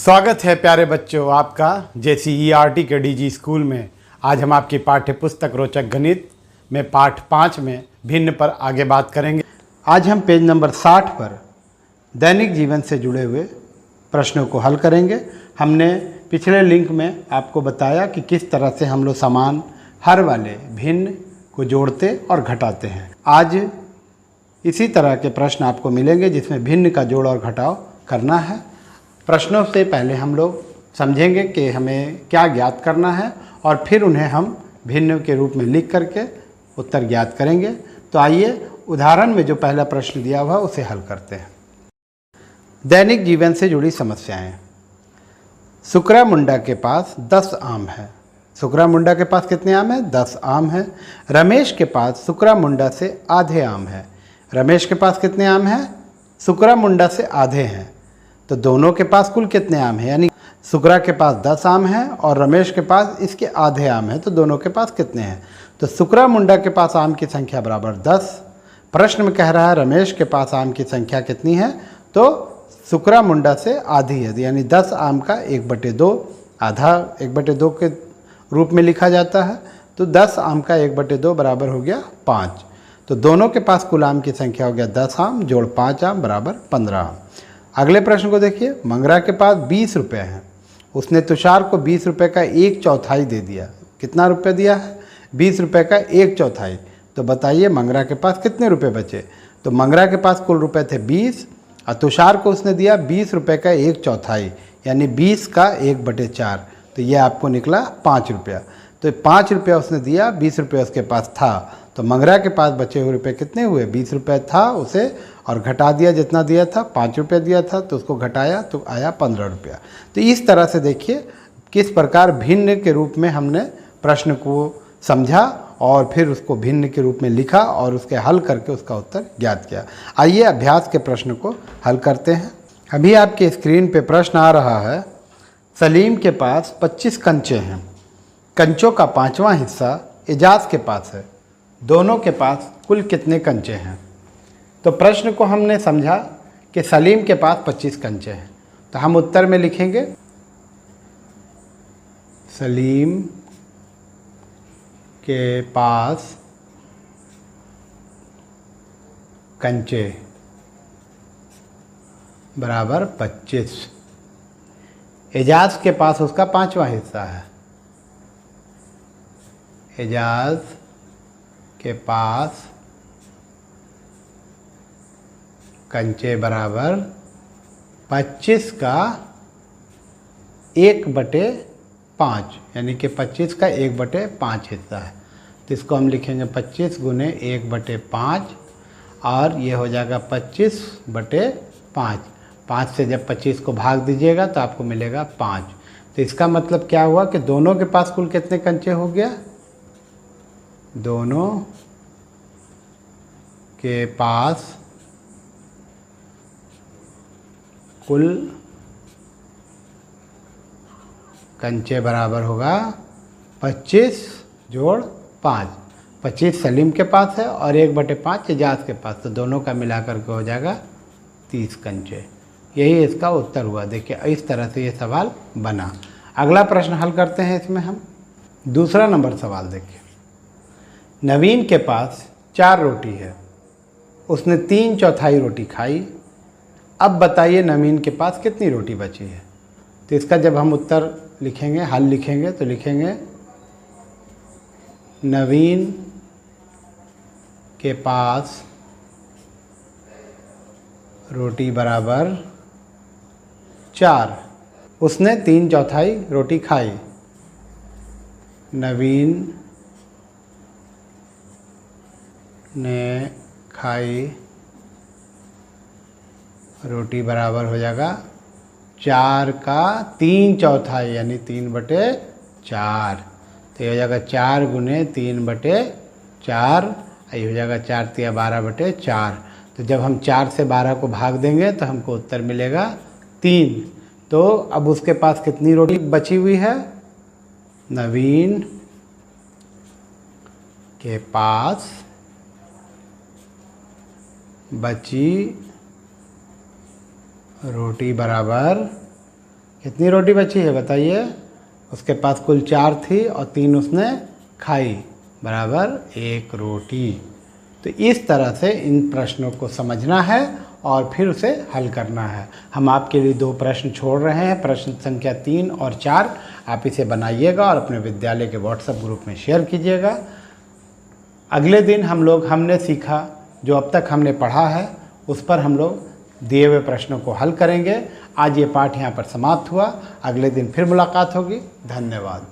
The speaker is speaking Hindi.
स्वागत है प्यारे बच्चों आपका JCERT के DG स्कूल में। आज हम आपकी पाठ्य पुस्तक रोचक गणित में पाठ 5 में भिन्न पर आगे बात करेंगे। आज हम पेज नंबर 60 पर दैनिक जीवन से जुड़े हुए प्रश्नों को हल करेंगे। हमने पिछले लिंक में आपको बताया कि किस तरह से हम लोग समान हर वाले भिन्न को जोड़ते और घटाते हैं। आज इसी तरह के प्रश्न आपको मिलेंगे जिसमें भिन्न का जोड़ और घटाव करना है। प्रश्नों से पहले हम लोग समझेंगे कि हमें क्या ज्ञात करना है और फिर उन्हें हम भिन्न के रूप में लिख करके उत्तर ज्ञात करेंगे। तो आइए उदाहरण में जो पहला प्रश्न दिया हुआ उसे हल करते हैं। दैनिक जीवन से जुड़ी समस्याएं। सुकरा मुंडा के पास 10 आम है। सुकरा मुंडा के पास कितने आम हैं? 10 आम हैं। रमेश के पास सुकरा मुंडा से आधे आम है। रमेश के पास कितने आम हैं? सुकरा मुंडा से आधे हैं। तो दोनों के पास कुल कितने आम हैं? यानी सुकरा के पास 10 आम हैं और रमेश के पास इसके आधे आम हैं। तो दोनों के पास कितने हैं? तो सुकरा मुंडा के पास आम की संख्या बराबर 10। प्रश्न में कह रहा है रमेश के पास आम की संख्या कितनी है? तो सुकरा मुंडा से आधी है, यानी 10 आम का 1/2 आधा 1/2 के रूप में लिखा जाता है। तो 10 आम का 1/2 बराबर हो गया 5। तो दोनों के पास कुल आम की संख्या हो गया 10 आम जोड़ 5 आम बराबर 15 आम। अगले प्रश्न को देखिए। मंगरा के पास 20 रुपये हैं। उसने तुषार को 20 रुपये का 1/4 दे दिया। कितना रुपये दिया है? 20 रुपये का 1/4। तो बताइए मंगरा के पास कितने रुपये बचे? तो मंगरा के पास कुल रुपये थे 20 और तुषार को उसने दिया 20 रुपये का 1/4 यानी 20 का 1/4। तो ये आपको निकला 5 रुपया। तो 5 रुपया उसने दिया, 20 रुपये उसके पास था। तो मंगरा के पास बचे हुए रुपये कितने हुए? 20 रुपये था उसे और घटा दिया, जितना दिया था 5 रुपये दिया था तो उसको घटाया तो आया 15 रुपया। तो इस तरह से देखिए किस प्रकार भिन्न के रूप में हमने प्रश्न को समझा और फिर उसको भिन्न के रूप में लिखा और उसके हल करके उसका उत्तर ज्ञात किया। आइए अभ्यास के प्रश्न को हल करते हैं। अभी आपके स्क्रीन पे प्रश्न आ रहा है। सलीम के पास 25 कंचे हैं। कंचों का 5वां हिस्सा एजाज के पास है। दोनों के पास कुल कितने कंचे हैं? तो प्रश्न को हमने समझा कि सलीम के पास 25 कंचे हैं। तो हम उत्तर में लिखेंगे सलीम के पास कंचे बराबर 25। एजाज के पास उसका 5वां हिस्सा है। एजाज के पास कंचे बराबर 25 का 1/5 यानी कि 25 का 1/5 हिस्सा है। तो इसको हम लिखेंगे 25 गुने 1/5 और ये हो जाएगा 25/5। 5 से जब 25 को भाग दीजिएगा तो आपको मिलेगा 5। तो इसका मतलब क्या हुआ कि दोनों के पास कुल कितने कंचे हो गया? दोनों के पास कुल कंचे बराबर होगा 25 जोड़ 5। 25 सलीम के पास है और 1/5 एजाज के पास। तो दोनों का मिलाकर के हो जाएगा 30 कंचे। यही इसका उत्तर हुआ। देखिए इस तरह से ये सवाल बना। अगला प्रश्न हल करते हैं। इसमें हम दूसरा नंबर सवाल देखिए। नवीन के पास 4 रोटी है। उसने 3/4 रोटी खाई। अब बताइए नवीन के पास कितनी रोटी बची है? तो इसका जब हम उत्तर लिखेंगे, हल लिखेंगे तो लिखेंगे नवीन के पास रोटी बराबर 4। उसने 3/4 रोटी खाई। नवीन ने खाई रोटी बराबर हो जाएगा 4 का 3/4 यानी 3/4। तो ये हो जाएगा 4 गुने 3/4। ये हो जाएगा 4 तिया 12/4। तो जब हम 4 से 12 को भाग देंगे तो हमको उत्तर मिलेगा 3। तो अब उसके पास कितनी रोटी बची हुई है? नवीन के पास बची रोटी बराबर कितनी रोटी बची है बताइए। उसके पास कुल 4 थी और 3 उसने खाई, बराबर 1 रोटी। तो इस तरह से इन प्रश्नों को समझना है और फिर उसे हल करना है। हम आपके लिए 2 प्रश्न छोड़ रहे हैं, प्रश्न संख्या 3 और 4। आप इसे बनाइएगा और अपने विद्यालय के व्हाट्सएप ग्रुप में शेयर कीजिएगा। अगले दिन हमने सीखा, जो अब तक हमने पढ़ा है उस पर हम लोग दिए हुए प्रश्नों को हल करेंगे। आज ये पाठ यहाँ पर समाप्त हुआ। अगले दिन फिर मुलाकात होगी। धन्यवाद।